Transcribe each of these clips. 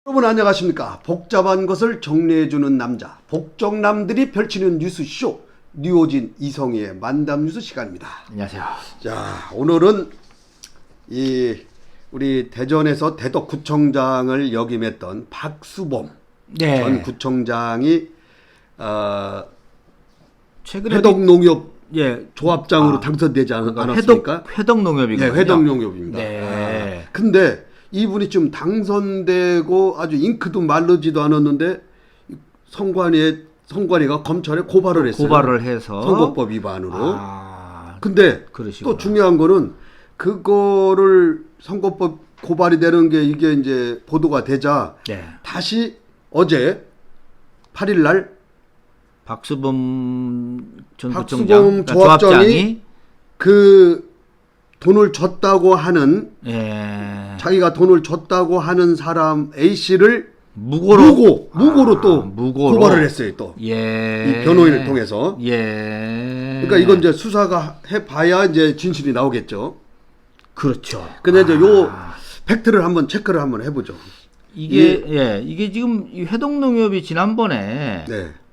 여러분 안녕하십니까? 복잡한 것을 정리해주는 남자 복정남들이 펼치는 뉴스쇼 뉴오진 이성희의 만담뉴스 시간입니다. 안녕하세요. 자, 오늘은 우리 대전에서 대덕구청장을 역임했던 박수범 전 구청장이 최근에 회덕농협 조합장으로 당선되지 않았습니까? 회덕농협이거든요. 네, 회덕농협입니다. 네. 근데 이분이 좀 당선되고 아주 잉크도 마르지도 않았는데 선관위가 검찰에 고발을 했어요. 고발을 해서 선거법 위반으로. 근데 그러시구나. 또 중요한 거는 그거를 선거법 고발이 되는 게 이게 이제 보도가 되자 다시 어제 8일 날 박수범 전 박수범 구청장 조합장이 그 돈을 줬다고 하는 자기가 돈을 줬다고 하는 사람 A 씨를 무고로 또 고발을 했어요. 또 이 변호인을 통해서. 그러니까 이건 이제 수사가 해봐야 이제 진실이 나오겠죠. 그렇죠. 근데 이제 요 팩트를 한번 체크를 한번 해보죠. 이게 지금 이 회덕농협이 지난번에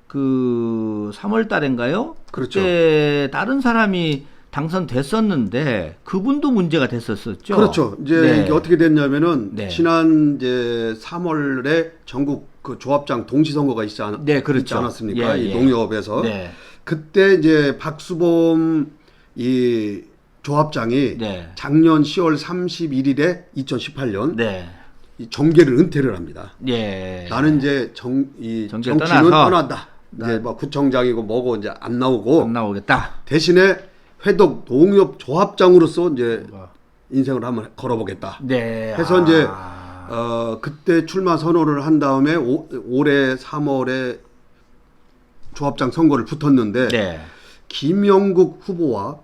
그 3월 달인가요? 그렇죠. 그때 다른 사람이 당선됐었는데 그분도 문제가 됐었었죠. 그렇죠. 이제 이게 어떻게 됐냐면은 지난 이제 3월에 전국 그 조합장 동시선거가 있지 않았습니까? 이 농협에서 그때 이제 박수범 이 조합장이 작년 10월 31일에 2018년 이 정계를 은퇴를 합니다. 나는 이제 정치는 떠난다. 이제 뭐 구청장이고 뭐고 이제 안 나오겠다. 대신에 회덕 농협 조합장으로서 이제 인생을 한번 걸어보겠다. 해서 이제 그때 출마 선언을 한 다음에 올해 3월에 조합장 선거를 붙었는데 김영국 후보가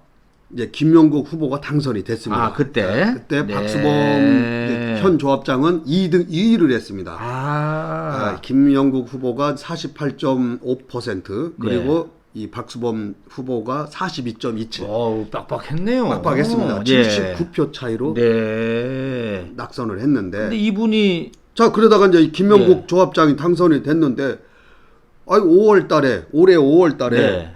당선이 됐습니다. 그때 박수범 현 조합장은 2위를 했습니다. 김영국 후보가 48.5% 그리고 이 박수범 후보가 42.27. 빡빡했네요. 빡빡했습니다. 79표 차이로 낙선을 했는데. 근데 이분이 그러다가 이제 김영국 조합장이 당선이 됐는데, 올해 5월달에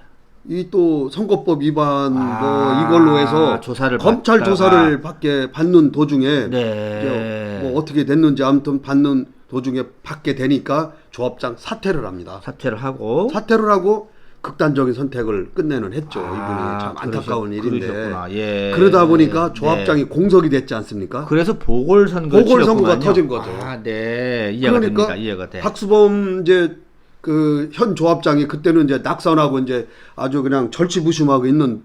이 또 선거법 위반 이걸로 해서 검찰 조사를 받는 도중에 뭐 어떻게 됐는지 아무튼 받는 도중에 받게 되니까 조합장 사퇴를 합니다. 사퇴를 하고 극단적인 선택을 끝내는 했죠. 이분이 참 안타까운 일인데 그러다 보니까 조합장이 공석이 됐지 않습니까? 그래서 보궐선거가 터진 거죠. 이해가 됩니다. 이해가 돼. 박수범 이제 그 현 조합장이 그때는 이제 낙선하고 이제 아주 그냥 절치부심하고 있는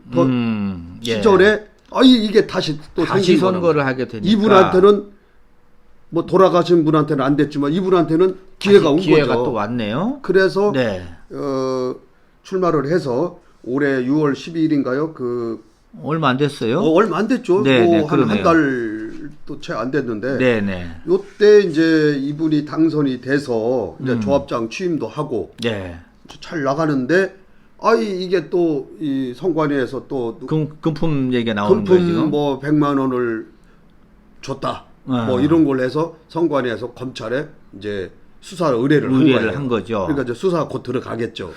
시절에 이게 다시 선거를 하게 되니까 이분한테는 뭐 돌아가신 분한테는 안 됐지만 이분한테는 기회가 온 거죠. 기회가 또 왔네요. 그래서 출마를 해서 올해 6월 12일인가요? 얼마 안 됐어요? 얼마 안 됐죠. 한 달도 채 안 됐는데. 요때 이제 이분이 당선이 돼서 이제 조합장 취임도 하고 잘 나가는데 이게 또 이 선관위에서 또 금품 얘기가 나오는 거예요, 지금. 뭐 100만 원을 줬다. 뭐 이런 걸 해서 선관위에서 검찰에 이제 수사 의뢰를 한 거죠. 그러니까 이제 수사 곧 들어가겠죠.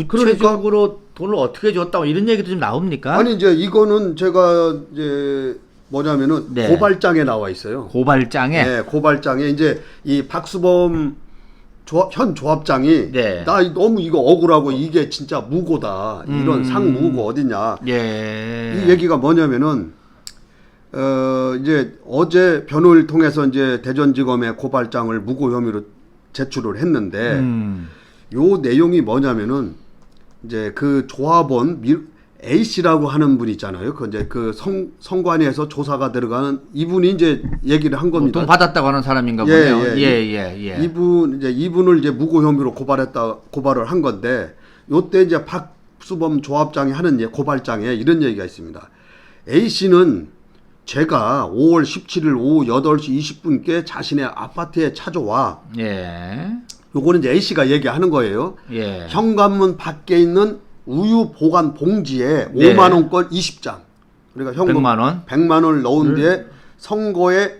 구체적으로 돈을 어떻게 줬다고 이런 얘기도 좀 나옵니까? 아니 이제 이거는 제가 이제 뭐냐면은 고발장에 나와 있어요. 고발장에? 고발장에 이제 이 박수범 현 조합장이 나 너무 이거 억울하고 이게 진짜 무고다. 이런 상무고 어딨냐. 이 얘기가 뭐냐면은 이제 어제 변호를 통해서 이제 대전지검에 고발장을 무고 혐의로 제출을 했는데 요 내용이 뭐냐면은 이제 그 조합원 A 씨라고 하는 분 있잖아요. 이제 선관위에서 조사가 들어가는 이분이 이제 얘기를 한 겁니다. 돈 받았다고 하는 사람인가 보네요. 이분을 이제 무고 혐의로 고발을 한 건데 요때 이제 박수범 조합장이 하는 고발장에 이런 얘기가 있습니다. A 씨는 제가 5월 17일 오후 8시 20분께 자신의 아파트에 찾아와. 요거는 이제 A 씨가 얘기하는 거예요. 현관문 밖에 있는 우유 보관 봉지에 5만 원권 20장. 그러니까 현금 100만 원을 넣은 뒤에 선거에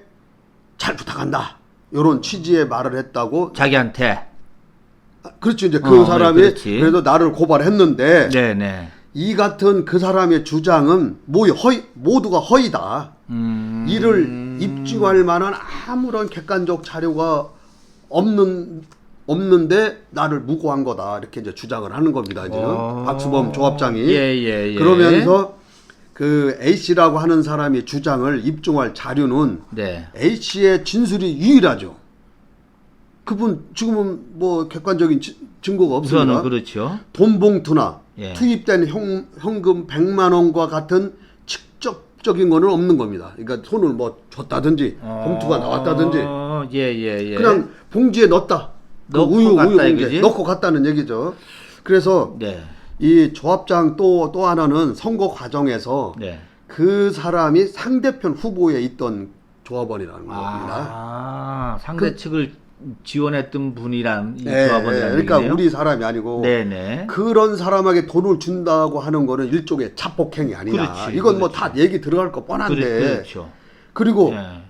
잘 부탁한다. 요런 취지의 말을 했다고. 자기한테. 그렇죠. 이제 그 사람이 그렇지. 그래도 나를 고발했는데 네네. 이 같은 그 사람의 주장은 모두가 허위다. 이를 입증할 만한 아무런 객관적 자료가 없는데 나를 무고한 거다. 이렇게 이제 주장을 하는 겁니다. 이제 박수범 조합장이. 예. 그러면서 그 A 씨라고 하는 사람의 주장을 입증할 자료는 네. A 씨의 진술이 유일하죠. 그분 지금은 뭐 객관적인 증거가 없습니다. 우선은 그렇죠. 돈 봉투나 예. 투입된 현금 100만 원과 같은 직접적인 거는 없는 겁니다. 그러니까 손을 뭐 줬다든지 봉투가 나왔다든지 예. 그냥 봉지에 넣었다. 그 넣고 우유 갔다 봉지에 이거지? 넣고 갔다는 얘기죠. 그래서 네. 이 조합장 또 하나는 선거 과정에서 네. 그 사람이 상대편 후보에 있던 조합원이라는 겁니다. 상대 측을 지원했던 분이란 이 네, 조합원이라는 그러니까 얘기네요. 우리 사람이 아니고 네네. 그런 사람에게 돈을 준다고 하는 거는 일종의 자폭행위 아니냐. 그렇지, 이건 뭐 그렇지. 다 얘기 들어갈 거 뻔한데. 그렇죠. 그리고 예.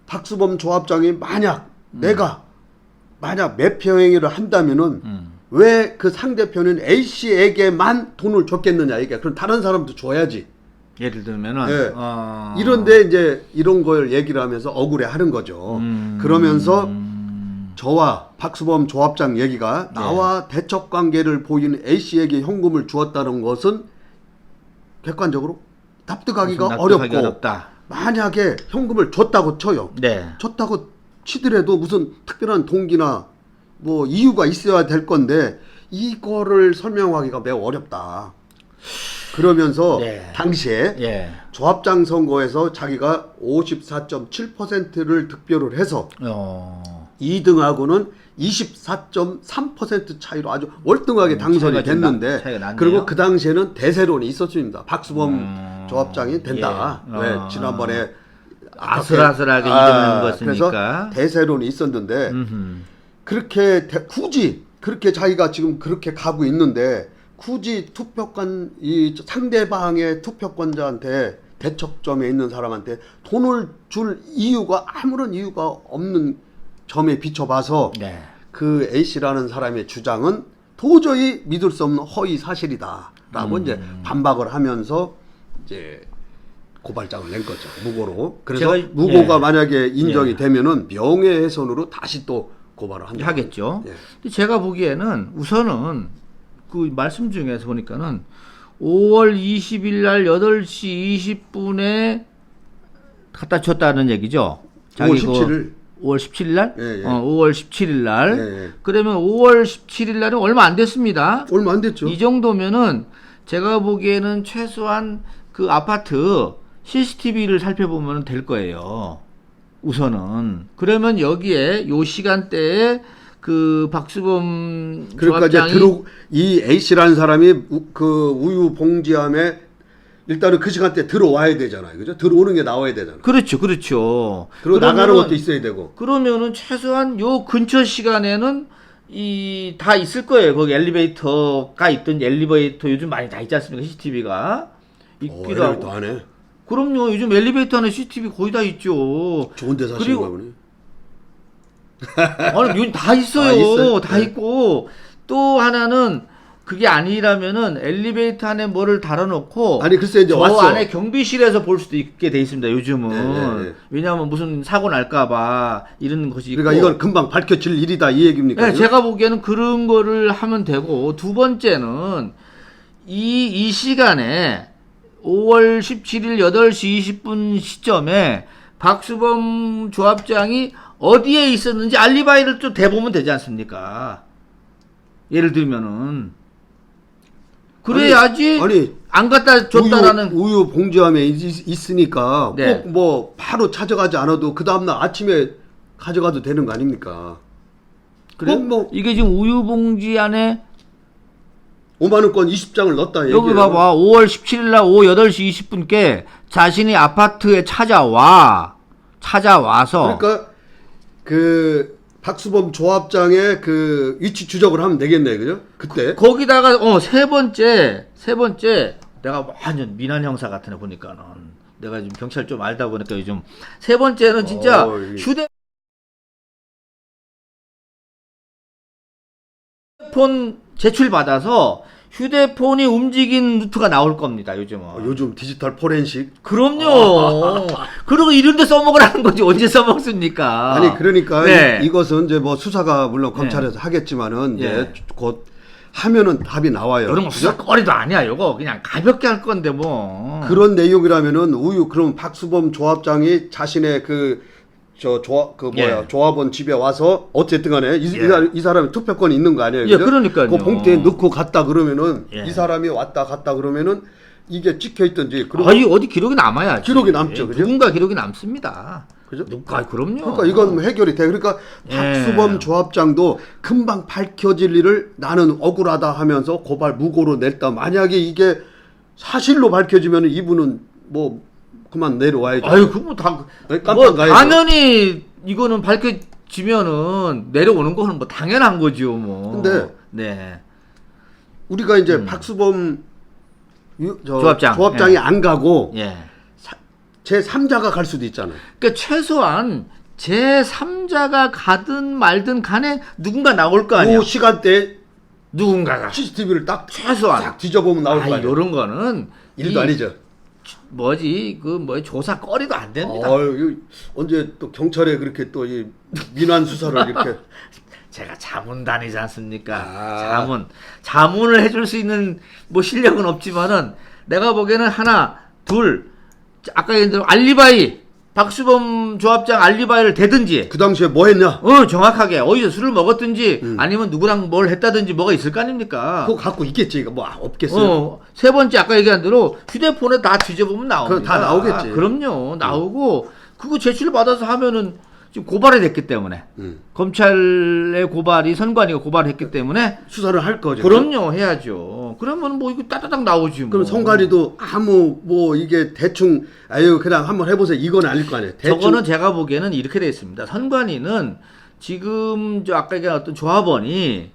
박수범 조합장이 내가 만약 매표 행위를 한다면은 왜 그 상대편인 A 씨에게만 돈을 줬겠느냐 이게. 그럼 다른 사람도 줘야지. 예를 들면은 네. 이런데 이제 이런 걸 얘기를 하면서 억울해하는 거죠. 그러면서 저와 박수범 조합장 얘기가 나와 대척 관계를 보이는 A 씨에게 현금을 주었다는 것은 객관적으로 납득하기가 어렵고 어렵다. 만약에 현금을 줬다고 쳐요. 네. 줬다고 치더라도 무슨 특별한 동기나 뭐 이유가 있어야 될 건데 이거를 설명하기가 매우 어렵다. 그러면서 네. 당시에 예. 조합장 선거에서 자기가 54.7%를 득표를 해서 2등하고는 24.3% 차이로 아주 월등하게 당선이 차이가 좀 됐는데 차이가 났네요. 그리고 그 당시에는 대세론이 있었습니다. 박수범 조합장이 된다. 예. 왜 지난번에 아슬아슬하게 2등한 것이니까. 그래서 대세론이 있었는데 그렇게 굳이 그렇게 자기가 지금 그렇게 가고 있는데 굳이 이 상대방의 투표권자한테 대척점에 있는 사람한테 돈을 줄 이유가 아무런 이유가 없는 점에 비춰봐서 네. 그 A 씨라는 사람의 주장은 도저히 믿을 수 없는 허위 사실이다라고 이제 반박을 하면서 이제 고발장을 낸 거죠. 무고로. 그래서 제가, 무고가 예. 만약에 인정이 되면은 명예훼손으로 다시 또 고발을 한다. 하겠죠. 예. 근데 제가 보기에는 우선은 그 말씀 중에서 보니까는 5월 20일 날 8시 20분에 갖다 줬다는 얘기죠. 5월 17일. 5월 17일 날? 예. 5월 17일 날. 예. 그러면 5월 17일 날은 얼마 안 됐습니다. 얼마 안 됐죠. 이 정도면은 제가 보기에는 최소한 그 아파트 CCTV를 살펴보면 될 거예요. 우선은. 그러면 여기에 요 시간대에 그 박수범 그러니까 조합장이 이제 이 A 씨라는 사람이 그 우유 봉지함에 일단은 그 시간대 들어와야 되잖아요. 그죠? 들어오는 게 나와야 되잖아요. 그렇죠. 그리고 그러면은- 나가는 것도 있어야 되고. 그러면은 최소한 요 근처 시간에는 다 있을 거예요. 거기 엘리베이터가 있던 엘리베이터 요즘 많이 다 있지 않습니까? CCTV가 있기도 하고. 엘리베이터 안에 그럼요. 요즘 엘리베이터 안에 CCTV 거의 다 있죠. 좋은 데 사시는가 그리고- 보네. 아니, 요즘 다 있어요. 있어요? 다 네. 있고 또 하나는 그게 아니라면은 엘리베이터 안에 뭐를 달아놓고 아니 글쎄 이제 저 왔어. 안에 경비실에서 볼 수도 있게 돼 있습니다. 요즘은 네. 왜냐하면 무슨 사고 날까봐 이런 것이 있고. 그러니까 이건 금방 밝혀질 일이다 이 얘기입니까? 네, 이거? 제가 보기에는 그런 거를 하면 되고 두 번째는 이 시간에 5월 17일 8시 20분 시점에 박수범 조합장이 어디에 있었는지 알리바이를 좀 대보면 되지 않습니까? 예를 들면은 그래야지 아니 안 갖다 줬다라는 우유 봉지함에 있으니까 네. 꼭 뭐 바로 찾아가지 않아도 그 다음날 아침에 가져가도 되는 거 아닙니까? 그래? 꼭 뭐 이게 지금 우유 봉지 안에 5만 원권 20장을 넣었다 여기 얘기해요. 봐봐. 5월 17일 날 오후 8시 20분께 자신이 아파트에 찾아와서 그러니까 그 박수범 조합장의 그 위치 추적을 하면 되겠네, 그죠? 그때 거기다가 세 번째 내가 완전 민한 형사 같은 애 보니까는 내가 지금 경찰 좀 알다 보니까 요즘 세 번째는 진짜 이게- 휴대 휴대폰 제출받아서 휴대폰이 움직인 루트가 나올 겁니다, 요즘은. 요즘 디지털 포렌식. 그럼요. 그리고 이런 데 써먹으라는 거지. 언제 써먹습니까? 아니 그러니까 네. 이것은 이제 뭐 수사가 물론 검찰에서 하겠지만은 이제 곧 하면은 답이 나와요. 이런 거 수사거리도 아니야. 이거 그냥 가볍게 할 건데 뭐. 그런 내용이라면은 그럼 박수범 조합장이 자신의 조합원 집에 와서 어쨌든 간에 이 사람이 투표권이 있는 거 아니에요? 예, 그러니까요. 그 봉투에 넣고 갔다 그러면은 예. 이 사람이 왔다 갔다 그러면은 이게 찍혀 있든지 아니 어디 기록이 남아야지. 기록이 남죠, 그죠? 누군가 기록이 남습니다. 그죠? 아, 그럼요. 그러니까 이건 해결이 돼. 그러니까 예. 박수범 조합장도 금방 밝혀질 일을 나는 억울하다 하면서 고발 무고로 냈다. 만약에 이게 사실로 밝혀지면 이분은 뭐 그만 내려와야죠. 아유, 그거 다, 깜빡 뭐, 가야죠. 당연히, 이거는 밝혀지면은, 내려오는 거는 뭐, 당연한 거죠, 뭐. 근데 네. 우리가 이제 박수범 조합장. 조합장이 예. 안 가고 예. 제 3자가 갈 수도 있잖아요. 그러니까, 최소한, 제3자가 가든 말든 간에 누군가 나올 거 아니야. 그 시간대에 누군가가. CCTV를 딱 최소한. 싹 뒤져보면 나올 거 아니에요. 요런 거는. 일도 아니죠. 조사 거리도 안 됩니다. 언제 또 경찰에 그렇게 또 이 민환 수사를 이렇게 제가 자문단이지 않습니까? 아. 자문을 해줄 수 있는 뭐 실력은 없지만은 내가 보기에는 하나, 둘, 아까 얘기한 대로 알리바이, 박수범 조합장 알리바이를 대든지, 그 당시에 뭐 했냐? 정확하게 어디서 술을 먹었든지 아니면 누구랑 뭘 했다든지 뭐가 있을 거 아닙니까? 그거 갖고 있겠지. 이거 뭐 없겠어요. 세 번째 아까 얘기한 대로 휴대폰에 다 뒤져보면 나옵니다. 그거 다 나오겠지. 그럼요. 나오고 그거 제출 받아서 하면은 지금 고발이 됐기 때문에 검찰의 고발이 선관위가 고발했기 때문에 수사를 할 거죠. 그럼요 해야죠. 그러면 뭐 이거 따다닥 나오지 뭐. 그럼 선관위도 아무 뭐 이게 대충 그냥 한번 해보세요. 이건 아닐 거 아니에요. 대충 저거는 제가 보기에는 이렇게 되어 있습니다. 선관위는 지금 아까 얘기한 어떤 조합원이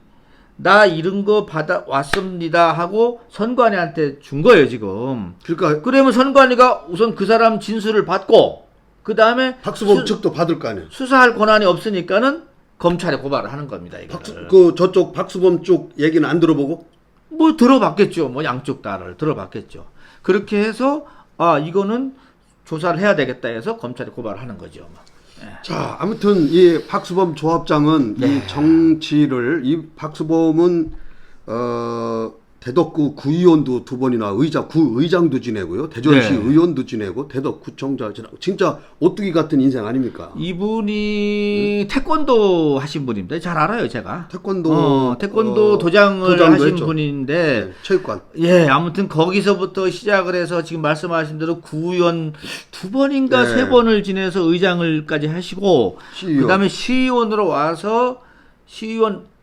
나 이런 거 받아 왔습니다 하고 선관위한테 준 거예요 지금. 그러니까 그러면 선관위가 우선 그 사람 진술을 받고 그 다음에 박수범 측도 받을 거 아니에요. 수사할 권한이 없으니까는 검찰에 고발을 하는 겁니다. 이거를. 저쪽 박수범 쪽 얘기는 안 들어보고 뭐 들어봤겠죠. 뭐 양쪽 다를 들어봤겠죠. 그렇게 해서 이거는 조사를 해야 되겠다 해서 검찰에 고발을 하는 거죠. 자, 아무튼 이 박수범 조합장은 이 정치를 이 박수범은 대덕구 구의원도 2번이나 구의장도 지내고요. 대전시 네. 의원도 지내고 대덕구청장 지내고 진짜 오뚜기 같은 인생 아닙니까? 이분이 태권도 하신 분입니다. 잘 알아요, 제가. 태권도 도장을 도장도 하신 했죠. 분인데 네, 체육관. 예, 아무튼 거기서부터 시작을 해서 지금 말씀하신 대로 구의원 2번인가 네. 3번을 지내서 의장을까지 하시고 시의원. 그다음에 시의원으로 와서 시의원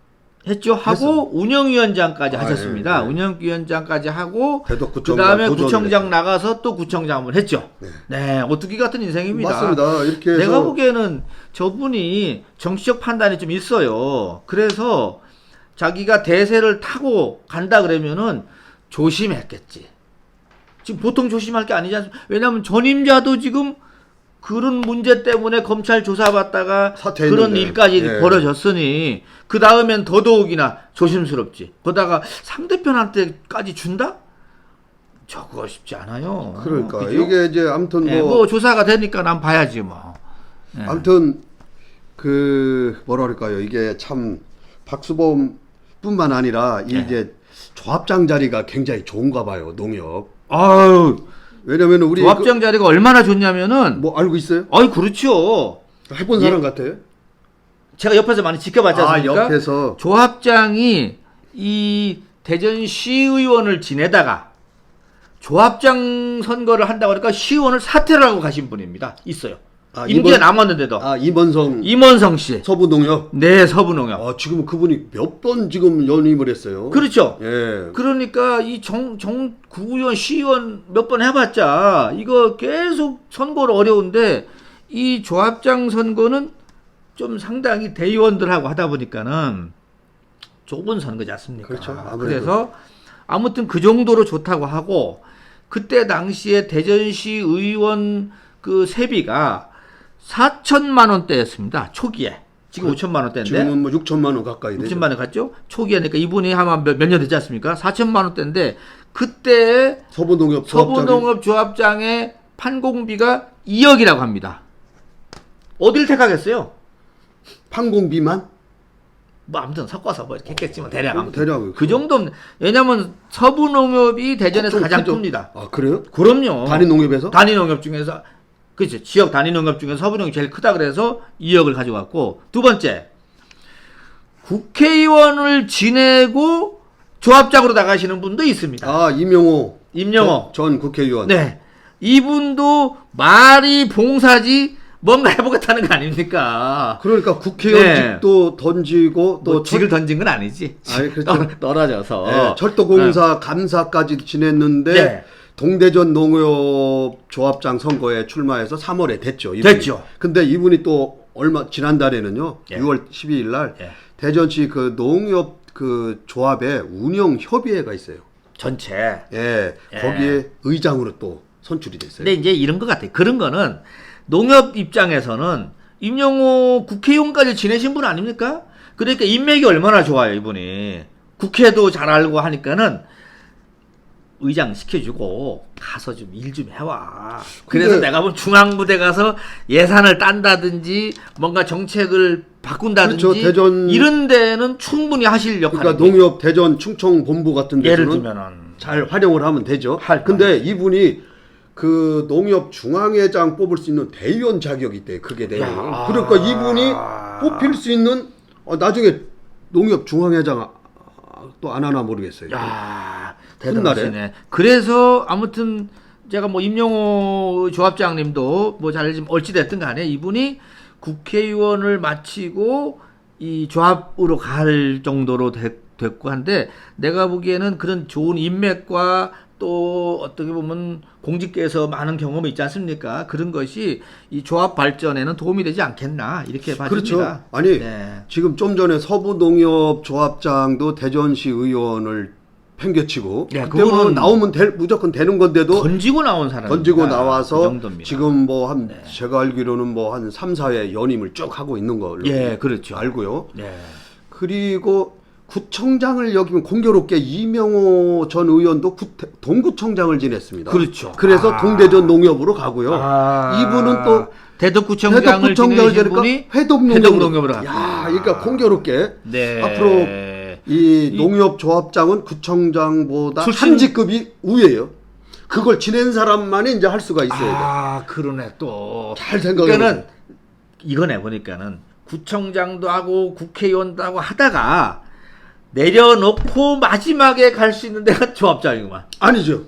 했죠. 하고 운영위원장까지 하셨습니다. 네. 운영위원장까지 하고 대덕구청장 그다음에 도전을 구청장 했죠. 나가서 또 구청장 한번 했죠. 네, 오뚜기 같은 인생입니다. 맞습니다. 이렇게 해서 내가 보기에는 저분이 정치적 판단이 좀 있어요. 그래서 자기가 대세를 타고 간다 그러면은 조심했겠지. 지금 보통 조심할 게 아니지 않습니까? 왜냐하면 전임자도 지금 그런 문제 때문에 검찰 조사받다가 사퇴했는데. 그런 일까지 예. 벌어졌으니 그 다음엔 더더욱이나 조심스럽지. 거다가 상대편한테까지 준다? 저거 쉽지 않아요. 그러니까 그죠? 이게 이제 아무튼 뭐 조사가 되니까 난 봐야지 뭐. 예. 아무튼 뭐라 그럴까요? 이게 참 박수범뿐만 아니라 이제 조합장 자리가 굉장히 좋은가 봐요. 농협. 아유, 왜냐면 우리 조합장 자리가 얼마나 좋냐면은 뭐 알고 있어요? 그렇죠. 해본 사람 같아요? 제가 옆에서 많이 지켜봤지 않습니까? 옆에서 조합장이 이 대전시의원을 지내다가 조합장 선거를 한다고 하니까 시의원을 사퇴를 하고 가신 분입니다. 있어요. 임기가 남았는데도. 임원성 씨. 서부농협. 네, 서부농협. 지금 그분이 몇 번 지금 연임을 했어요. 그렇죠. 예. 그러니까 이 구의원, 시의원 몇 번 해봤자 이거 계속 선거를 어려운데 이 조합장 선거는 좀 상당히 대의원들하고 하다 보니까는 좁은 선거지 않습니까? 그렇죠. 아무래도. 그래서 아무튼 그 정도로 좋다고 하고 그때 당시에 대전시 의원 그 세비가 4천만 원대였습니다. 초기에. 지금 5천만 원대인데 지금은 뭐 6천만 원 가까이 되죠. 6천만 원 갔죠? 초기에니까 이분이 아마 몇 년 되지 않습니까? 4천만 원대인데 그때 서부농업 조합장의 판공비가 2억이라고 합니다. 어딜 택하겠어요? 판공비만? 뭐 아무튼 섞어서 뭐 이렇게 했겠지만 대략 아무튼 대략 그 정도는 왜냐면 서부농협이 대전에서 가장 큽니다. 아 그래요? 그럼요. 단위농협에서? 단위농협 중에서 그렇죠. 지역 단위농협 중에서 서부농협이 제일 크다 그래서 2억을 가져갔고 두 번째 국회의원을 지내고 조합장으로 나가시는 분도 있습니다. 아 임영호 전 국회의원. 네. 이분도 말이 봉사지 뭔가 해보겠다는 거 아닙니까? 그러니까 국회의원직도 던지고 또 뭐 직을 던진 건 아니지. 아니, 그렇죠. 떨어져서. 네, 철도공사 감사까지 지냈는데 네. 동대전 농협 조합장 선거에 출마해서 3월에 됐죠. 이분이. 됐죠. 근데 이분이 또 얼마 지난달에는요. 예. 6월 12일 날 예. 대전시 그 농협 그 조합의 운영 협의회가 있어요. 전체. 예. 예. 거기에 의장으로 또 선출이 됐어요. 근데 이제 이런 것 같아요. 그런 거는 농협 입장에서는 임영호 국회의원까지 지내신 분 아닙니까? 그러니까 인맥이 얼마나 좋아요, 이분이. 국회도 잘 알고 하니까는 의장 시켜주고 가서 좀 일 좀 해와. 그래서 내가 뭐 중앙부대 가서 예산을 딴다든지 뭔가 정책을 바꾼다든지 그렇죠. 대전 이런 데는 충분히 하실 역할이 그러니까 농협 대전 충청 본부 같은 예를 데서는 들면은 잘 활용을 하면 되죠. 할 근데 이분이 그 농협 중앙회장 뽑을 수 있는 대의원 자격이 있대요. 그게 되면. 야. 그러니까 이분이 뽑힐 수 있는 나중에 농협 중앙회장 또 안 하나 모르겠어요. 야, 대단하시네. 그래서 아무튼 제가 뭐 임영호 조합장님도 뭐 잘 좀 얼찌됐든 간에 이분이 국회의원을 마치고 이 조합으로 갈 정도로 됐고 한데 내가 보기에는 그런 좋은 인맥과 또 어떻게 보면 공직계에서 많은 경험이 있지 않습니까? 그런 것이 이 조합 발전에는 도움이 되지 않겠나 이렇게 봐집니다. 그렇죠. 아니 네. 지금 좀 전에 서부농협 조합장도 대전시 의원을 팽개치고 네, 그때는 그거는 나오면 무조건 되는 건데도 던지고 나온 사람 던지고 나와서 그 정도입니다. 지금 뭐 한 네. 제가 알기로는 뭐 한 3, 4회 연임을 쭉 하고 있는 걸로 예, 그렇죠. 알고요. 네. 그리고 구청장을 여기면 공교롭게 이명호 전 의원도 동구청장을 지냈습니다. 그렇죠. 그래서 동대전 농협으로 가고요. 이분은 또 대덕구청장을 지내신 분이 회동농협으로 갔고. 야, 그러니까 공교롭게 네. 앞으로 이 농협 조합장은 구청장보다 출신- 한 직급이 우위예요. 그걸 지낸 사람만이 이제 할 수가 있어야 돼. 아, 그러네 또. 잘 생각해 그러니까는 이거네 보니까는 구청장도 하고 국회의원도 하고 하다가 내려놓고 마지막에 갈 수 있는 데가 조합장이구만. 아니죠.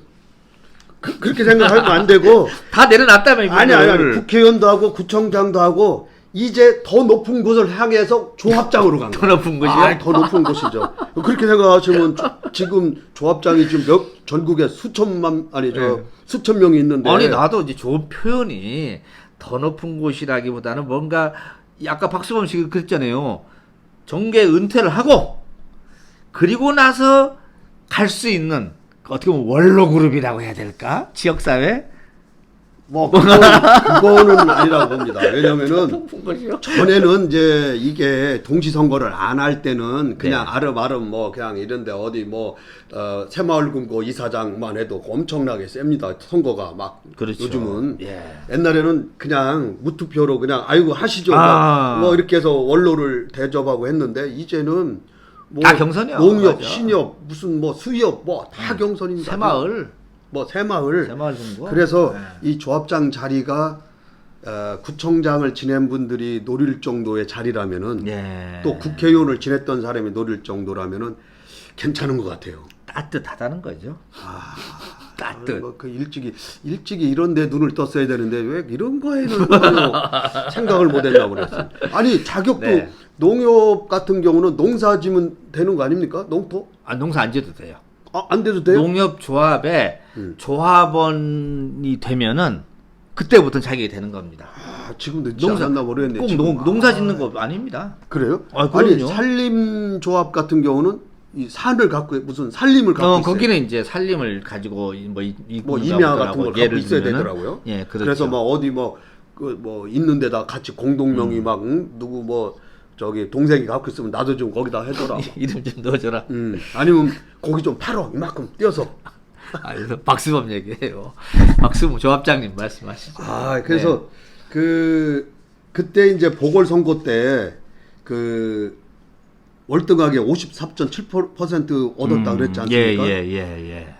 그렇게 생각하면 안 되고 다 내려놨다며 이분들. 아니 국회의원도 하고 구청장도 하고 이제 더 높은 곳을 향해서 조합장으로 간 더 거예요. 높은 곳이요? 더 높은 곳이죠. 그렇게 생각하시면 지금 조합장이 지금 전국에 수천 명이 있는데 아니 나도 이제 좋은 표현이 더 높은 곳이라기보다는 뭔가 아까 박수범 씨가 그랬잖아요. 정계 은퇴를 하고 그리고 나서 갈 수 있는 어떻게 보면 원로 그룹이라고 해야 될까? 지역사회? 뭐 그거는 아니라고 봅니다. 왜냐면은 높은 곳이요? 전에는 이제 이게 동시선거를 안 할 때는 그냥 네. 아름아름 뭐 그냥 이런데 어디 뭐 새마을금고 이사장만 해도 엄청나게 셉니다. 선거가 막 그렇죠. 요즘은 예. 옛날에는 그냥 무투표로 그냥 아이고 하시죠 뭐 이렇게 해서 원로를 대접하고 했는데 이제는 뭐 다 경선이야. 농협, 맞아. 신협, 무슨 뭐 수협 뭐 다 경선입니다. 새마을 뭐 새마을. 정도. 그래서 네. 이 조합장 자리가 구청장을 지낸 분들이 노릴 정도의 자리라면은 예. 또 국회의원을 지냈던 사람이 노릴 정도라면은 괜찮은 것 같아요. 따뜻하다는 거죠. 따뜻. 그 일찍이 이런데 눈을 떴어야 되는데 왜 이런 거에는 전혀 생각을 못했나 모르겠어요. 아니 자격도 네. 농협 같은 경우는 농사지면 되는 거 아닙니까? 농토? 아, 농사 안 지어도 돼요. 안 돼도 돼요? 농협 조합에 조합원이 되면은 그때부터 자격이 되는 겁니다. 지금 늦지 않았나 모르겠네. 꼭 지금. 농사 짓는 거 아닙니다. 그래요? 아, 아니 그럼요. 산림조합 같은 경우는 이 산을 갖고 무슨 산림을 갖고 있어요. 거기는 이제 산림을 가지고 뭐 임야 같은 걸 갖고 있어야 되더라고요. 예, 그렇죠. 그래서 뭐 어디 뭐 있는 데다 같이 공동명의 막 누구 뭐 저기 동생이 갖고 있으면 나도 좀 거기다 해줘라. 이름 좀 넣어줘라. 아니면 고기 좀 팔어 이만큼 띄어서. 아, 그래서 박수범 얘기해요. 박수범 조합장님 말씀하시죠. 아, 그래서 그때 이제 보궐선거 때 그 월등하게 54.7% 얻었다 그랬지 않습니까? 예.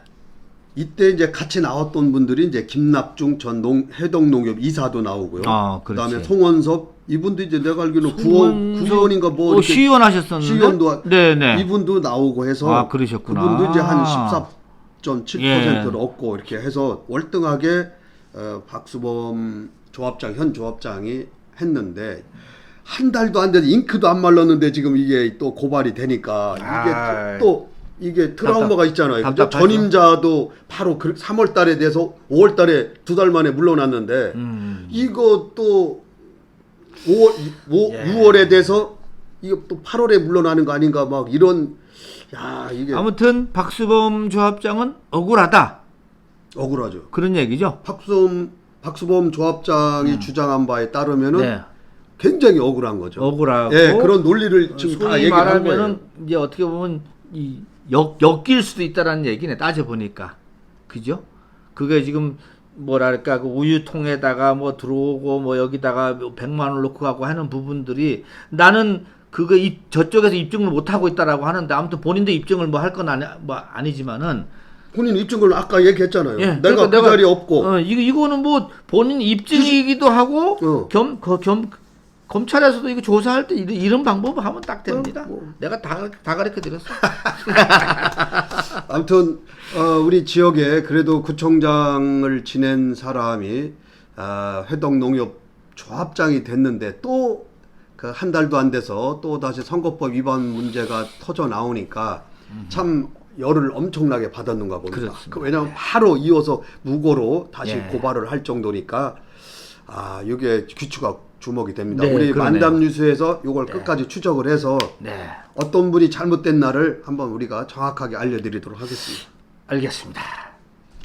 이때 이제 같이 나왔던 분들이 이제 김납중 전 해동농협 이사도 나오고요. 아, 그렇지. 그다음에 송원섭 이분도 이제 내가 알기로는 구의원인가 뭐 이렇게 시의원 하셨었는데. 시의원도 네네. 이분도 나오고 해서 아, 그러셨구나. 그분도 이제 한 14.7%를 예. 얻고 이렇게 해서 월등하게 박수범 조합장 현 조합장이 했는데 한 달도 안 돼서 잉크도 안 말랐는데 지금 이게 또 고발이 되니까 이게 또 이게 트라우마가 있잖아요. 그죠? 답답하죠. 전임자도 바로 3월 달에 돼서 5월 달에 2달 만에 물러났는데 이거 또 6월에 돼서 이거 또 8월에 물러나는 거 아닌가 막 이런 이게 아무튼 박수범 조합장은 억울하다. 억울하죠. 그런 얘기죠. 박수범 조합장이 주장한 바에 따르면은 네. 굉장히 억울한 거죠. 억울하고. 예, 그런 논리를 지금 다 소위 얘기한 말하면은 거예요. 이제 어떻게 보면 엮일 수도 있다라는 얘기네. 따져 보니까. 그죠? 그게 지금 뭐랄까 그 우유통에다가 뭐 들어오고 뭐 여기다가 100만 원을 넣고 가고 하는 부분들이 나는 그거 저쪽에서 입증을 못 하고 있다라고 하는데 아무튼 본인도 입증을 뭐 할 건 아니지만은 본인 입증을 아까 얘기했잖아요. 예, 내가 그 자리에 없고. 이거는 뭐 본인 입증이기도 하고 검찰에서도 이거 조사할 때 이런 방법을 하면 딱 됩니다. 내가 다 가르쳐 드렸어. 아무튼 우리 지역에 그래도 구청장을 지낸 사람이 회덕농협 조합장이 됐는데 또 그 한 달도 안 돼서 또 다시 선거법 위반 문제가 터져 나오니까 참 열을 엄청나게 받았는가 봅니다. 왜냐하면 바로 이어서 무고로 다시 고발을 할 정도니까 이게 귀추가 주목이 됩니다. 네, 우리 그러네요. 만담뉴스에서 이걸 끝까지 추적을 해서 어떤 분이 잘못된 날을 한번 우리가 정확하게 알려드리도록 하겠습니다. 알겠습니다.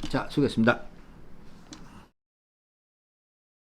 자, 수고했습니다.